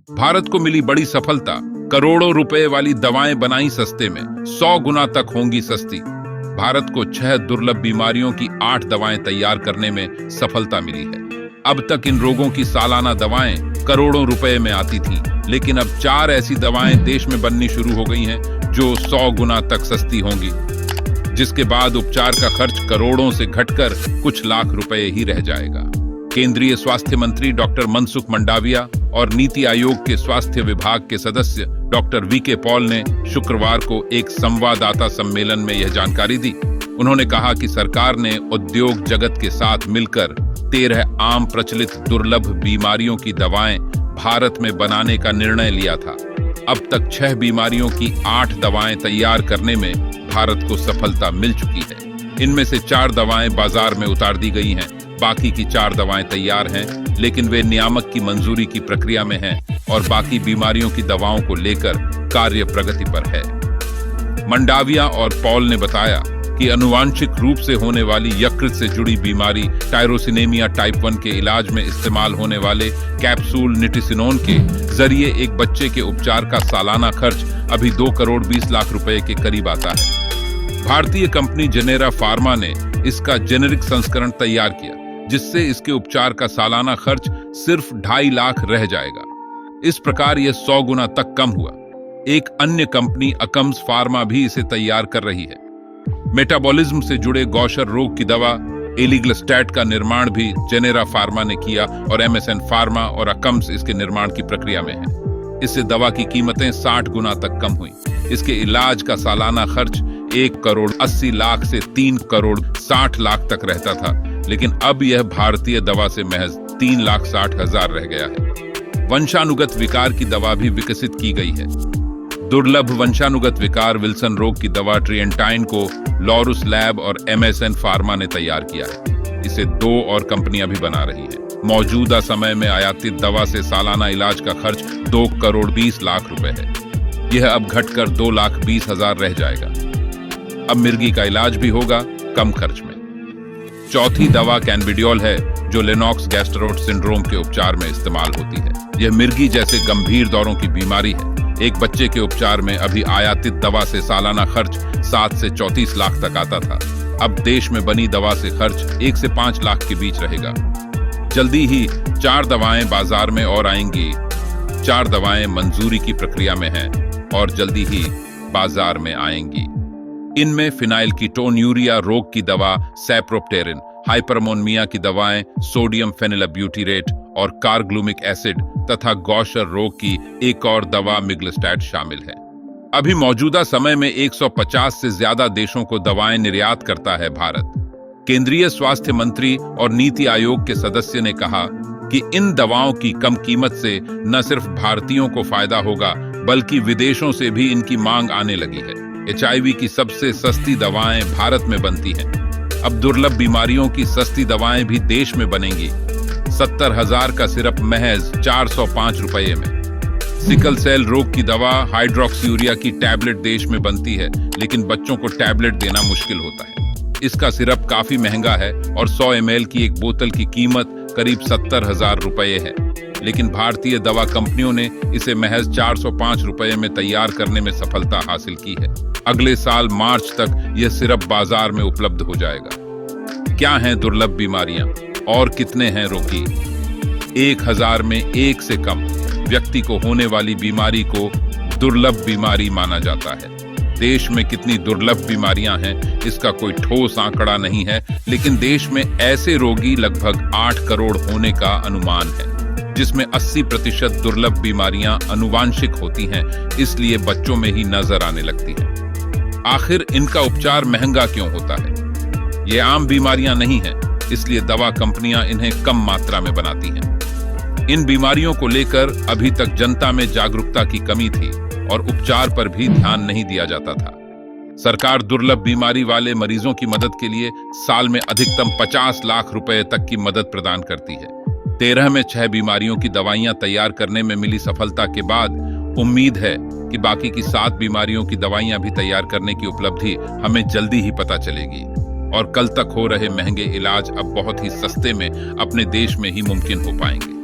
भारत को मिली बड़ी सफलता, करोड़ों रुपए वाली दवाएं बनाई सस्ते में, 100 गुना तक होंगी सस्ती। भारत को 6 दुर्लभ बीमारियों की 8 दवाएं तैयार करने में सफलता मिली है। अब तक इन रोगों की सालाना दवाएं करोड़ों रुपए में आती थीं, लेकिन अब 4 ऐसी दवाएं देश में बननी शुरू हो गई हैं जो 100 गुना तक सस्ती होंगी, जिसके बाद उपचार का खर्च करोड़ों से घटकर कुछ लाख रुपए ही रह जाएगा। केंद्रीय स्वास्थ्य मंत्री डॉक्टर मनसुख मंडाविया और नीति आयोग के स्वास्थ्य विभाग के सदस्य डॉक्टर वीके पॉल ने शुक्रवार को एक संवाददाता सम्मेलन में यह जानकारी दी। उन्होंने कहा कि सरकार ने उद्योग जगत के साथ मिलकर 13 आम प्रचलित दुर्लभ बीमारियों की दवाएं भारत में बनाने का निर्णय लिया था। अब तक 6 बीमारियों की 8 दवाएं तैयार करने में भारत को सफलता मिल चुकी है। इनमें से 4 दवाएं बाजार में उतार दी गई हैं, बाकी की 4 दवाएं तैयार हैं, लेकिन वे नियामक की मंजूरी की प्रक्रिया में हैं और बाकी बीमारियों की दवाओं को लेकर कार्य प्रगति पर है। मंडाविया और पॉल ने बताया कि आनुवांशिक रूप से होने वाली यकृत से जुड़ी बीमारी टायरोसिनेमिया टाइप 1 के इलाज में इस्तेमाल होने वाले कैप्सूल निटिसिनोन के जरिए एक बच्चे के उपचार का सालाना खर्च अभी 2 करोड़ 20 लाख रुपए के करीब आता है। भारतीय कंपनी जेनेरा फार्मा ने इसका जेनेरिक संस्करण तैयार किया, जिससे इसके उपचार का सालाना खर्च सिर्फ 2.5 लाख रह जाएगा। इस प्रकार यह 100 गुना तक कम हुआ। एक अन्य कंपनी अकम्स फार्मा भी इसे तैयार कर रही है। मेटाबॉलिज्म से जुड़े गौशर रोग की दवा एलिग्लिस्टैट का निर्माण भी जेनेरा फार्मा ने किया और एमएसएन फार्मा और अकम्स इसके निर्माण की प्रक्रिया में है। इससे दवा की कीमतें 60 गुना तक कम हुई। इसके इलाज का सालाना खर्च 1 करोड़ 80 लाख से 3 करोड़ 60 लाख तक रहता था, लेकिन अब यह भारतीय दवा से महज 3,60,000 रह गया है। वंशानुगत विकार की दवा भी विकसित की गई है। दुर्लभ वंशानुगत विकार विल्सन रोग की दवा ट्रिएंटाइन को लॉरुस लैब और एमएसएन फार्मा ने तैयार किया है। इसे 2 और कंपनियां भी बना रही हैं। मौजूदा समय में आयातित दवा से सालाना इलाज का खर्च 2 करोड़ 20 लाख रुपए है। यह अब घटकर 2,20,000 रह जाएगा। अब मिर्गी का इलाज भी होगा कम खर्च में। चौथी दवा कैनबिडियोल है, जो लेनॉक्स गैस्ट्रोट सिंड्रोम के उपचार में इस्तेमाल होती है। यह मिर्गी जैसे गंभीर दौरों की बीमारी है। एक बच्चे के उपचार में अभी आयातित दवा से सालाना खर्च 7 से 34 लाख तक आता था। अब देश में बनी दवा से खर्च 1 से 5 लाख के बीच रहेगा। जल्दी ही 4 दवाएं बाजार में और आएंगी। 4 दवाएं मंजूरी की प्रक्रिया में हैं और जल्दी ही बाजार में आएंगी। इनमें फिनाइलकीटोन्यूरिया रोग की दवा सैप्रोप्टेरिन, हाइपरमोनिया की दवाएं सोडियम फेनिलब्यूटेरेट और कार्ग्लूमिक एसिड तथा गौशर रोग की एक और दवा मिग्लिस्टैट शामिल है। अभी मौजूदा समय में 150 से ज्यादा देशों को दवाएं निर्यात करता है भारत। केंद्रीय स्वास्थ्य मंत्री और नीति आयोग के सदस्य ने कहा कि इन दवाओं की कम कीमत से न सिर्फ भारतीयों को फायदा होगा, बल्कि विदेशों से भी इनकी मांग आने लगी है। HIV की सबसे सस्ती दवाएं भारत में बनती हैं। अब दुर्लभ बीमारियों की सस्ती दवाएं भी देश में बनेंगी। 70,000 का सिरप महज 405 रुपये में। सिकल सेल रोग की दवा हाइड्रोक्सीयूरिया की टैबलेट देश में बनती है, लेकिन बच्चों को टैबलेट देना मुश्किल होता है। इसका सिरप काफी महंगा है और 100 ml की एक बोतल की कीमत करीब 70,000 रुपये है, लेकिन भारतीय दवा कंपनियों ने इसे महज 405 रुपये में तैयार करने में सफलता हासिल की है। अगले साल मार्च तक यह सिरप बाजार में उपलब्ध हो जाएगा। क्या हैं दुर्लभ बीमारियां और कितने हैं रोगी? 1000 में 1 से कम व्यक्ति को होने वाली बीमारी को दुर्लभ बीमारी माना जाता है। देश में कितनी दुर्लभ बीमारियां हैं, इसका कोई ठोस आंकड़ा नहीं है, लेकिन देश में ऐसे रोगी लगभग 8 करोड़ होने का अनुमान है, जिसमें 80% दुर्लभ बीमारियां आनुवांशिक होती हैं, इसलिए बच्चों में ही नजर आने लगती हैं। आखिर इनका उपचार महंगा क्यों होता है? ये आम बीमारियां नहीं हैं, इसलिए दवा कंपनियां इन्हें कम मात्रा में बनाती हैं। इन बीमारियों को लेकर अभी तक जनता में जागरूकता की कमी थी और उपचार पर भी ध्यान नहीं दिया जाता था। सरकार दुर्लभ बीमारी वाले मरीजों की मदद के लिए साल में अधिकतम 50 लाख रुपए तक की मदद प्रदान करती है। 13 में 6 बीमारियों की दवाइयां तैयार करने में मिली सफलता के बाद उम्मीद है कि बाकी की 7 बीमारियों की दवाइयां भी तैयार करने की उपलब्धि हमें जल्दी ही पता चलेगी और कल तक हो रहे महंगे इलाज अब बहुत ही सस्ते में अपने देश में ही मुमकिन हो पाएंगे।